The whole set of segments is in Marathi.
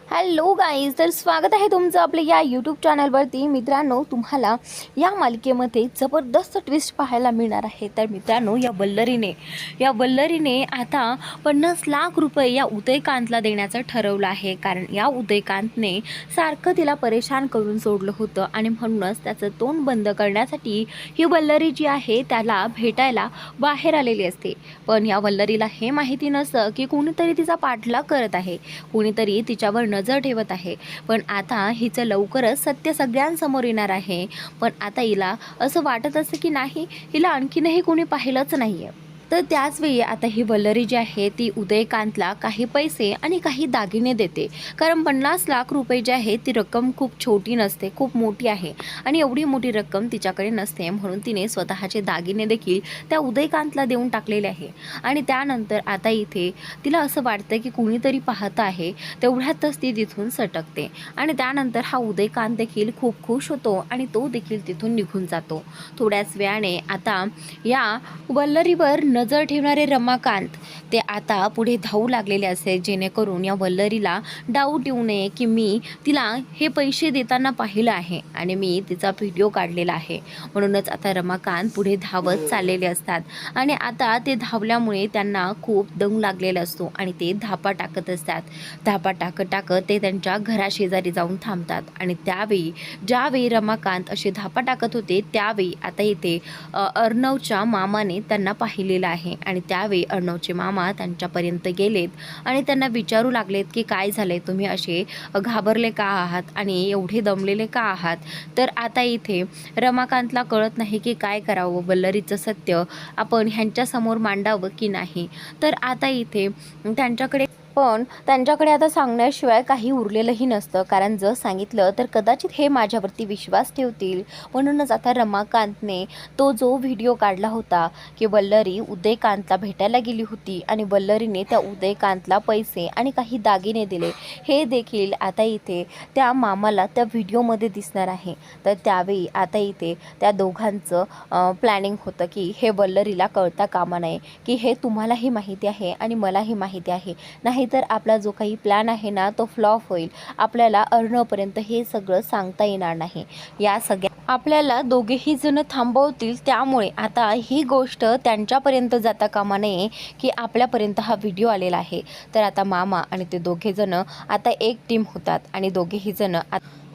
हॅलो गाईज, तर स्वागत आहे तुमचं आपल्या या यूट्यूब चॅनलवरती. मित्रांनो, तुम्हाला या मालिकेमध्ये जबरदस्त ट्विस्ट पाहायला मिळणार आहे. तर मित्रांनो, या वल्लरीने आता 50 लाख रुपये या उदयकांतला देण्याचं ठरवलं आहे. कारण या उदयकांतने सारखं तिला परेशान करून सोडलं होतं आणि म्हणूनच त्याचं तोंड बंद करण्यासाठी ही वल्लरी जी आहे त्याला भेटायला बाहेर आलेली असते. पण या वल्लरीला हे माहिती नसतं की कोणीतरी तिचा पाठलाग करत आहे, कोणीतरी तिच्यावर नजर ठेवत आहे. पण आता हिचं लवकरच सत्य सगळ्यांसमोर येणार आहे. पण आता हिला असं वाटत असतं की नाही, हिला आणखीनही कोणी पाहिलंच नाहीये. तर त्याचवेळी आता ही वल्लरी जी आहे ती उदयकांतला काही पैसे आणि काही दागिने देते. कारण 50 लाख रुपये जे आहे ती रक्कम खूप छोटी नसते, खूप मोठी आहे आणि एवढी मोठी रक्कम तिच्याकडे नसते. म्हणून तिने स्वतःचे दागिने देखील त्या उदयकांतला देऊन टाकलेले आहे. आणि त्यानंतर आता इथे तिला असं वाटतं की कोणीतरी पाहत आहे. तेवढ्यातच ती तिथून सटकते आणि त्यानंतर हा उदयकांत देखील खूप खुश होतो आणि तो देखील तिथून निघून जातो. थोड्याच वेळाने आता या वल्लरीवर नजर ठेवणारे रमाकांत ते आता पुढे धावू लागलेले असे, जेणेकरून या वल्लरीला डाऊट येऊ नये की मी तिला हे पैसे देताना पाहिलं आहे आणि मी तिचा व्हिडिओ काढलेला आहे. म्हणूनच आता रमाकांत पुढे धावत चाललेले असतात आणि आता ते धावल्यामुळे त्यांना खूप दम लागलेला असतो आणि ते धापा टाकत असतात. धापा टाकत ते त्यांच्या घराशेजारी जाऊन थांबतात आणि त्यावेळी ज्यावेळी रमाकांत असे धापा टाकत होते त्यावेळी आता इथे अर्णवच्या मामाने त्यांना पाहिलेलं आहे आणि त्यावेळी अर्णवचे मामा त्यांच्यापर्यंत गेलेत आणि त्यांना विचारू लागलेत की काय झालंय, तुम्ही असे घाबरले का आहात आणि एवढे दमलेले का आहात. तर आता इथे रमाकांतला कळत नाही की काय करावं, वल्लरीचं सत्य आपण ह्यांच्यासमोर मांडावं की नाही. तर आता इथे त्यांच्याकडे आता सांगण्याशिवाय काही उरलेलंही नसतं. कारण जर सांगितलं तर कदाचित हे माझ्यावरती विश्वास ठेवतील. म्हणूनच आता रमाकांतने तो जो व्हिडिओ काढला होता की वल्लरी उदयकांतला भेटायला गेली होती आणि वल्लरीने त्या उदयकांतला पैसे आणि काही दागिने दिले, हे देखील आता इथे त्या मामाला त्या व्हिडिओमध्ये दिसणार आहे. तर त्यावेळी आता इथे त्या दोघांचं प्लॅनिंग होतं की हे वल्लरीला कळता कामा नये की हे तुम्हालाही माहिती आहे आणि मलाही माहिती आहे, नाही तर आपला जो काही प्लॅन आहे ना तो फ्लॉप होईल. आपल्याला अर्णवपर्यंत हे सगळं सांगता येणार नाही. या सगळ्या आपल्याला दोघेही जण थांबवतील. त्यामुळे आता ही गोष्ट त्यांच्यापर्यंत जाता कामा नये की आपल्यापर्यंत हा व्हिडिओ आलेला आहे. तर आता मामा आणि ते दोघे जण आता एक टीम होतात आणि दोघेही जण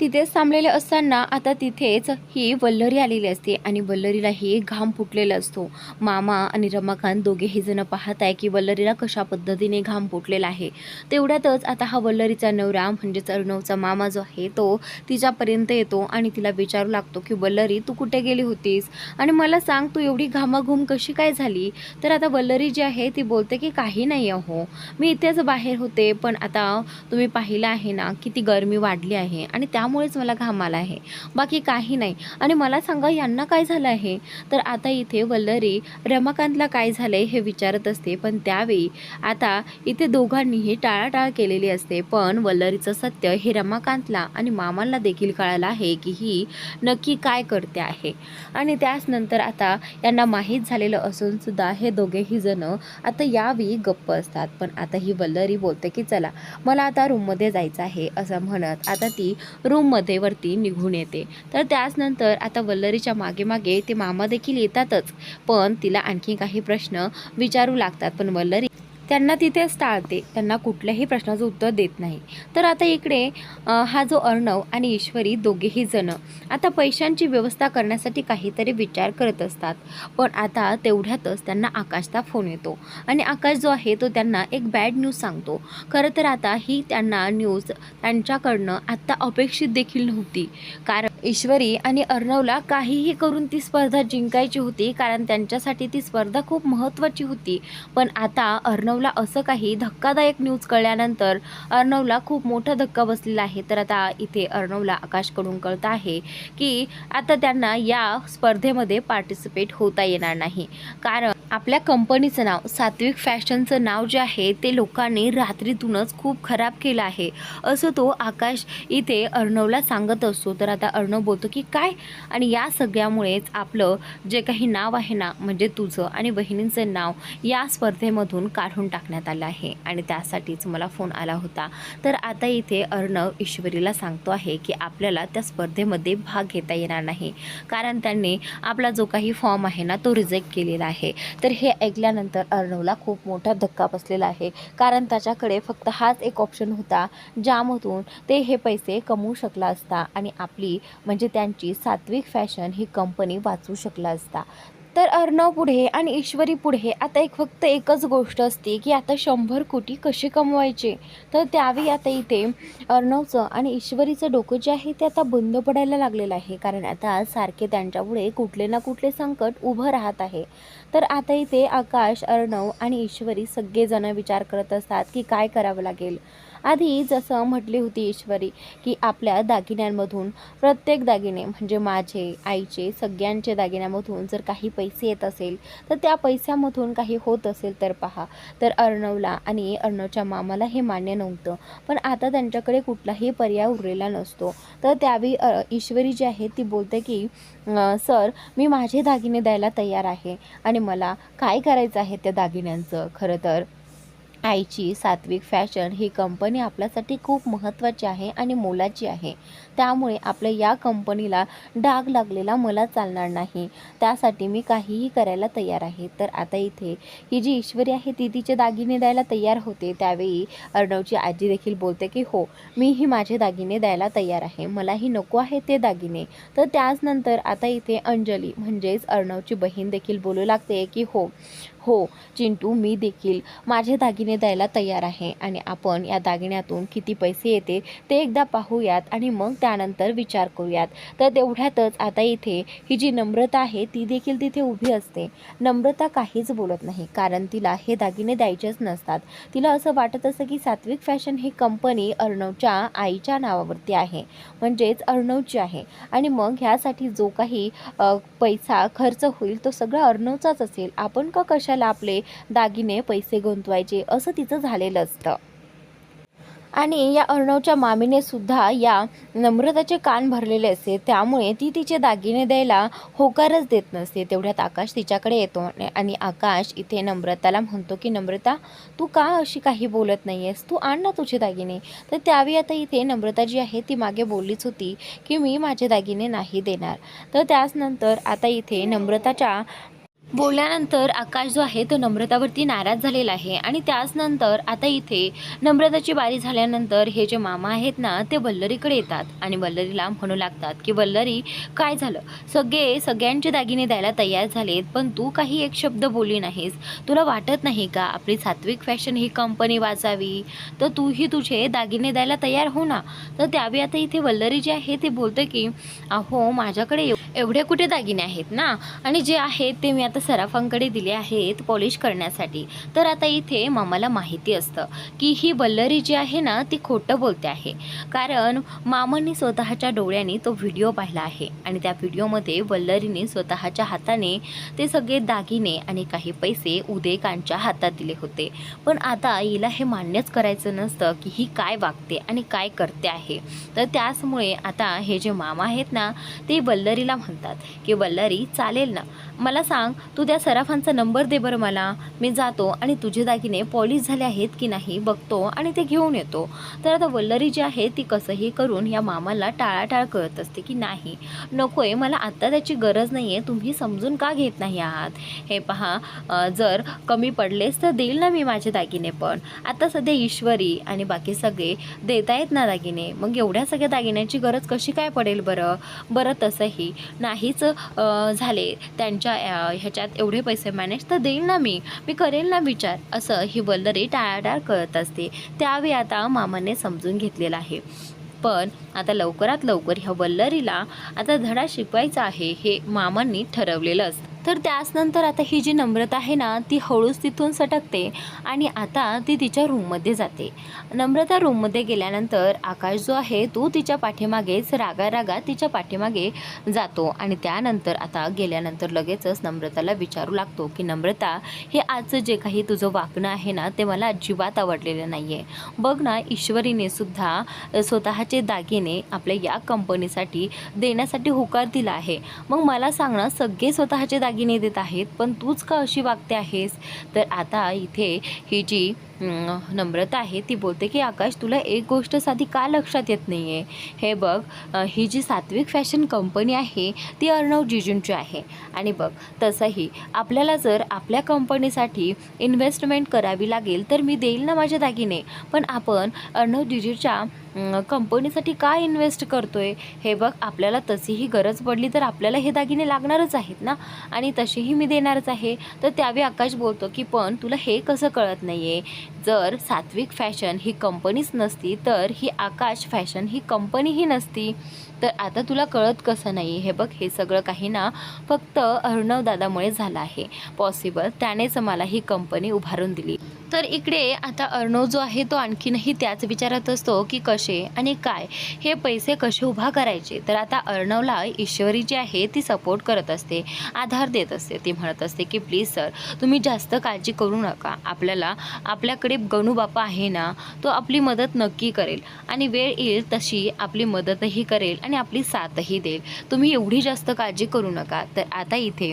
तिथेच थांबलेले असताना आता तिथेच ही वल्लरी आलेली असते आणि वल्लरीलाही घाम फुटलेला असतो. मामा आणि रमाकांत दोघेही जण पाहत आहे की वल्लरीला कशा पद्धतीने घाम फुटलेला आहे. तेवढ्यातच आता हा वल्लरीचा नवरा म्हणजेच अर्णवचा मामा जो आहे तो तिच्यापर्यंत येतो आणि तिला विचारू लागतो की वल्लरी, तू कुठे गेली होतीस आणि मला सांग, तू एवढी घामाघूम कशी काय झाली. तर आता वल्लरी जी आहे ती बोलते की काही नाही हो, मी इथेच बाहेर होते, पण आता तुम्ही पाहिलं आहे ना किती गरमी वाढली आहे आणि त्यामुळेच मला घाम आला आहे, बाकी काही नाही. आणि मला सांगा यांना काय झालं आहे. तर आता इथे वल्लरी रमाकांतला काय झालंय हे विचारत असते. पण त्यावेळी आता इथे दोघांनीही टाळाटाळ केलेली असते. पण वल्लरीचं सत्य हे रमाकांतला आणि मामांना देखील कळालं आहे की ही नक्की काय करते आहे. आणि त्याच नंतर आता यांना माहीत झालेलं असून सुद्धा हे दोघेही जण आता यावेळी गप्प असतात. पण आता ही वल्लरी बोलते की चला, मला आता रूममध्ये जायचं आहे असं म्हणत आता ती रूममध्ये वरती निघून येते. तर त्याचनंतर आता वल्लरीच्या मागे मागे ते मामा देखील येतातच, पण तिला आणखी काही प्रश्न विचारू लागतात. पण वल्लरी त्यांना तिथेच टाळते, त्यांना कुठल्याही प्रश्नाचं उत्तर देत नाही. तर आता इकडे हा जो अर्णव आणि ईश्वरी दोघेही जण आता पैशांची व्यवस्था करण्यासाठी काहीतरी विचार करत असतात. पण आता तेवढ्यातच त्यांना आकाशचा फोन येतो आणि आकाश जो आहे तो त्यांना एक बॅड न्यूज सांगतो. खरं तर आता ही त्यांना न्यूज त्यांच्याकडनं आत्ता अपेक्षित देखील नव्हती. कारण ईश्वरी आणि अर्णवला काहीही करून ती स्पर्धा जिंकायची होती, कारण त्यांच्यासाठी ती स्पर्धा खूप महत्त्वाची होती. पण आता अर्णवला असं काही धक्कादायक न्यूज कळल्यानंतर अर्णवला खूप मोठा धक्का बसलेला आहे. तर आता इथे अर्णवला आकाशकडून कळतं आहे की आता त्यांना या स्पर्धेमध्ये पार्टिसिपेट होता येणार नाही. कारण आपल्या कंपनीचं नाव, सात्विक फॅशनचं नाव जे आहे ते लोकांनी रात्रीतूनच खूप खराब केलं आहे, असं तो आकाश इथे अर्णवला सांगत असतो. तर आता अर्णव बोलतो की काय, आणि या सगळ्यामुळेच आपलं जे काही नाव आहे ना, म्हणजे तुझं आणि बहिणींचं नाव या स्पर्धेमधून काढून टाकण्यात आलं आहे आणि त्यासाठीच मला फोन आला होता. तर आता इथे अर्णव ईश्वरीला सांगतो आहे की आपल्याला त्या स्पर्धेमध्ये भाग घेता येणार नाही, कारण त्यांनी आपला जो काही फॉर्म आहे ना तो रिजेक्ट केलेला आहे. तर हे ऐकल्यानंतर अर्णवला खूप मोठा धक्का बसलेला आहे, कारण त्याच्याकडे फक्त हाच एक ऑप्शन होता ज्यामधून ते हे पैसे कमवू शकला असता आणि आपली म्हणजे त्यांची सात्विक फॅशन ही कंपनी वाचू शकला असता. तर अर्णव पुढे आणि ईश्वरी पुढे आता फक्त एकच गोष्ट असते की आता 100 कोटी कसे कमवायचे. तर त्यावेळी आता इथे अर्णवचं आणि ईश्वरीचं डोकं जे आहे ते आता बंद पडायला लागलेलं आहे, कारण आता सारखे त्यांच्यापुढे कुठले ना कुठले संकट उभं राहत आहे. तर आता इथे आकाश, अर्णव आणि ईश्वरी सगळेजण विचार करत असतात की काय करावं लागेल. आधी जसं म्हटली होती ईश्वरी की आपल्या दागिन्यांमधून प्रत्येक दागिने म्हणजे माझे, आईचे, सगळ्यांचे दागिन्यामधून जर काही पैसे येत असेल तर त्या पैशामधून काही होत असेल तर पहा. तर अर्णवला आणि अर्णवच्या मामाला हे मान्य नव्हतं, पण आता त्यांच्याकडे कुठलाही पर्याय उरलेला नसतो. तर त्यावेळी ईश्वरी जी आहे ती बोलते की सर, मी माझे दागिने द्यायला तयार आहे आणि मला काय करायचं आहे त्या दागिन्यांचं. खरं तर आईची सात्विक फॅशन ही कंपनी आपल्यासाठी खूप महत्त्वाची आहे आणि मोलाची आहे, त्यामुळे आपल्या या कंपनीला डाग लागलेला मला चालणार नाही. त्यासाठी मी काहीही करायला तयार आहे. तर आता इथे ही जी ईश्वरी आहे ती तिचे दागिने द्यायला तयार होते. त्यावेळी अर्णवची आजी देखील बोलते की हो, मीही माझे दागिने द्यायला तयार आहे, मलाही नको आहे ते दागिने. तर त्याचनंतर आता इथे अंजली म्हणजेच अर्णवची बहीण देखील बोलू लागते की हो चिंटू, मी देखील माझे दागिने द्यायला तयार आहे आणि आपण या दागिन्यातून किती पैसे येते ते एकदा पाहूयात आणि मग त्यानंतर विचार करूयात. तर तेवढ्यातच आता इथे ही जी नम्रता आहे ती देखील तिथे उभी असते. नम्रता काहीच बोलत नाही, कारण तिला हे दागिने द्यायचेच नसतात. तिला असं वाटत असतं की सात्विक फॅशन ही कंपनी अर्णवच्या आईच्या नावावरती आहे, म्हणजेच अर्णवची आहे, आणि मग ह्यासाठी जो काही पैसा खर्च होईल तो सगळा अर्णवचाच असेल. आपण का कशाला आपले दागिने पैसे गुंतवायचे, असं तिचं झालेलं असतं. आणि या अर्णवच्या मामीने सुद्धा या नम्रताचे कान भरलेले असते, त्यामुळे ती तिचे दागिने द्यायला होकारच देत नसते. तेवढ्यात आकाश तिच्याकडे येतो आणि आकाश इथे नम्रताला म्हणतो की नम्रता, तू का अशी काही बोलत नाही आहेस, तू आण ना तुझे दागिने. तर त्यावेळी आता इथे नम्रता जी आहे ती मागे बोललीच होती की मी माझे दागिने नाही देणार. तर त्याचनंतर आता इथे नम्रताच्या बोलल्यानंतर आकाश जो आहे तो नम्रतावरती नाराज झालेला आहे. आणि त्याचनंतर आता इथे नम्रताची बारी झाल्यानंतर हे जे मामा आहेत ना ते वल्लरीकडे येतात आणि वल्लरीला म्हणू लागतात की वल्लरी, काय झालं, सगळ्यांचे दागिने द्यायला तयार झालेत, पण तू काही एक शब्द बोलली नाहीस. तुला वाटत नाही का आपली सात्विक फॅशन ही कंपनी वाचावी, तर तूही तुझे दागिने द्यायला तयार हो ना. तर त्यावेळी आता इथे वल्लरी जी आहे ती बोलते की अहो, माझ्याकडे एवढे कुठे दागिने आहेत ना, आणि जे आहेत ते मी आता सराफांकडे दिले आहेत पॉलिश करण्यासाठी. तर आता इथे मामाला माहिती असतं की ही वल्लरी जी आहे ना ती खोटं बोलते आहे, कारण मामांनी स्वतःच्या डोळ्यांनी तो व्हिडिओ पाहिला आहे आणि त्या व्हिडिओमध्ये वल्लरीने स्वतःच्या हाताने ते सगळे दागिने आणि काही पैसे उदयकांच्या हातात दिले होते. पण आता हिला हे मान्यच करायचं नसतं की ही काय वागते आणि काय करते आहे. तर त्याचमुळे आता हे जे मामा आहेत ना ते वल्लरीला म्हणतात की वल्लरी, चालेल ना, मला सांग, तू त्या सराफांचा नंबर दे बरं मला, मी जातो आणि तुझे दागिने पॉलिश झाले आहेत की नाही बघतो आणि ते घेऊन येतो. तर आता वल्लरी जी आहे ती कसंही करून या मामाला टाळाटाळ करत असते की नाही, नकोय, मला आत्ता त्याची गरज नाही आहे, तुम्ही समजून का घेत नाही आहात. हे पहा, जर कमी पडलेच तर देईल ना मी माझे दागिने, पण आता सध्या ईश्वरी आणि बाकी सगळे देत आहेत ना दागिने, मग एवढ्या सगळ्या दागिन्यांची गरज कशी काय पडेल बरं तसंही नाहीच झाले त्यांच्या ह्याच्यात एवढे पैसे मॅनेज, तर देईल ना मी करेल ना विचार, असं ही वल्लरी टाळाटाळ करत असते. त्यावेळी आता मामाने समजून घेतलेलं आहे. पण आता लवकरात लवकर ह्या वल्लरीला आता धडा शिकवायचा आहे हे मामांनी ठरवलेलं असतं. तर त्याचनंतर आता ही जी नम्रता आहे ना ती हळूच तिथून सटकते आणि आता ती तिच्या रूममध्ये जाते. नम्रता रूममध्ये गेल्यानंतर आकाश जो आहे तो तिच्या पाठीमागेच रागा तिच्या पाठीमागे जातो आणि त्यानंतर आता गेल्यानंतर लगेचच नम्रताला विचारू लागतो की नम्रता, हे आजचं जे काही तुझं वागणं आहे ना ते मला अजिबात आवडलेलं नाही आहे. बघ ना, ईश्वरीने सुद्धा स्वतःचे दागिने आपल्या या कंपनीसाठी देण्यासाठी होकार दिला आहे. मग मला सांग ना, सगळे स्वतःचे दागिने देत आहेत पण तूच का अशी वागते आहेस? तर आता इथे ही जी नम्रता आहे ती बोलते की आकाश, तुला एक गोष्ट साधी का लक्षात येत नाही आहे? हे बघ, ही जी सात्विक फॅशन कंपनी आहे ती अर्णव जिजूंची आहे आणि बघ तसंही आपल्याला जर आपल्या कंपनीसाठी इन्व्हेस्टमेंट करावी लागेल तर मी देईल ना माझे दागिने, पण आपण अर्णव जिजूच्या कंपनीसाठी काय इन्व्हेस्ट करतोय? हे बघ, आपल्याला तशीही गरज पडली तर आपल्याला हे दागिने लागणारच आहेत ना आणि तसेही मी देणारच आहे. तर त्यावेळी आकाश बोलतो की पण तुला हे कसं कळत नाही आहे? जर सात्विक फॅशन ही कंपनीच नसती तर ही आकाश फॅशन ही कंपनीही नसती. तर आता तुला कळत कसं नाही? हे बघ, हे सगळं काही ना फक्त अर्णव दादामुळे झालं आहे पॉसिबल. त्यानेच मला ही कंपनी उभारून दिली. तर इकडे आता अर्णव जो आहे तो आणखीनही त्याच विचारात असतो की कसे आणि काय हे पैसे कसे उभा करायचे. तर आता अर्णवला ईश्वरी जी आहे ती सपोर्ट करत असते, आधार देत असते. ती म्हणत असते की प्लीज सर, तुम्ही जास्त काळजी करू नका. आपल्याकडे गणू बापा आहे ना, तो आपली मदत नक्की करेल आणि वेळ येईल तशी आपली मदतही करेल आणि आपली साथही देईल. तुम्ही एवढी जास्त काळजी करू नका. तर आता इथे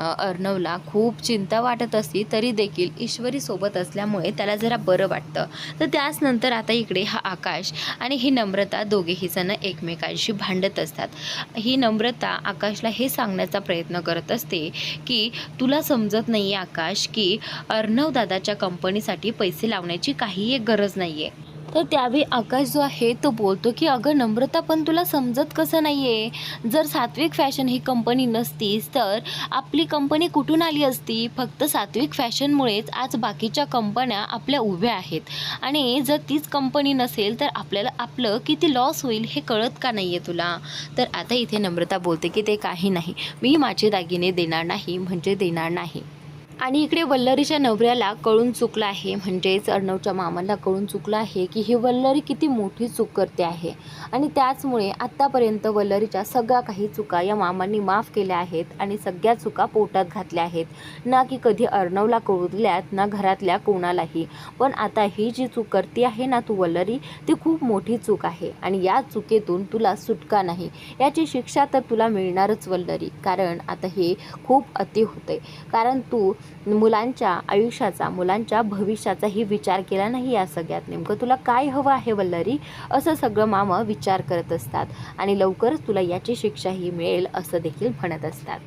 अर्णवला खूप चिंता वाटत असती तरी देखील ईश्वरी सोबत असल्यामुळे त्याला जरा बरं वाटतं. तर त्याच नंतर आता इकडे हा आकाश आणि ही नम्रता दोघेही जण एकमेकांशी भांडत असतात. ही नम्रता आकाशला हे सांगण्याचा प्रयत्न करत असते की तुला समजत नाही आहे आकाश की अर्णव दादाच्या कंपनीसाठी पैसे लावण्याची काही एक गरज नाही आहे. तर त्यावेळी आकाश जो आहे तो बोलतो की अगं नम्रता, पण तुला समजत कसं नाही आहे? जर सात्विक फॅशन ही कंपनी नसतीच तर आपली कंपनी कुठून आली असती? फक्त सात्विक फॅशनमुळेच आज बाकीच्या कंपन्या आपल्या उभ्या आहेत आणि जर तीच कंपनी नसेल तर आपल्याला आपलं किती लॉस होईल हे कळत का नाही आहे तुला? तर आता इथे नम्रता बोलते की ते काही नाही, मी माझे दागिने देणार नाही म्हणजे देणार नाही. आणि इकडे वल्लरीच्या नवऱ्याला कळून चुकलं आहे, म्हणजेच अर्णवच्या मामाला कळून चुकलं आहे की ही वल्लरी किती मोठी चूक करते आहे आणि त्याचमुळे आत्तापर्यंत वल्लरीच्या सगळ्या काही चुका या मामांनी माफ केल्या आहेत आणि सगळ्या चुका पोटात घातल्या आहेत. ना की कधी अर्णवला कळू दिल्यात ना घरातल्या कोणालाही. पण आता ही जी चूक करते आहे ना तू वल्लरी, ती खूप मोठी चूक आहे आणि या चुकीतून तुला सुटका नाही. याची शिक्षा तर तुला मिळणारच वल्लरी, कारण आता हे खूप अति होते. कारण तू मुलांच्या आयुष्याचा, मुलांच्या भविष्याचाही विचार केला नाही. या सगळ्यात नेमकं तुला काय हवं आहे वल्लरी, असं सगळं मामा विचार करत असतात आणि लवकरच तुला याची शिक्षाही मिळेल असं देखील म्हणत असतात.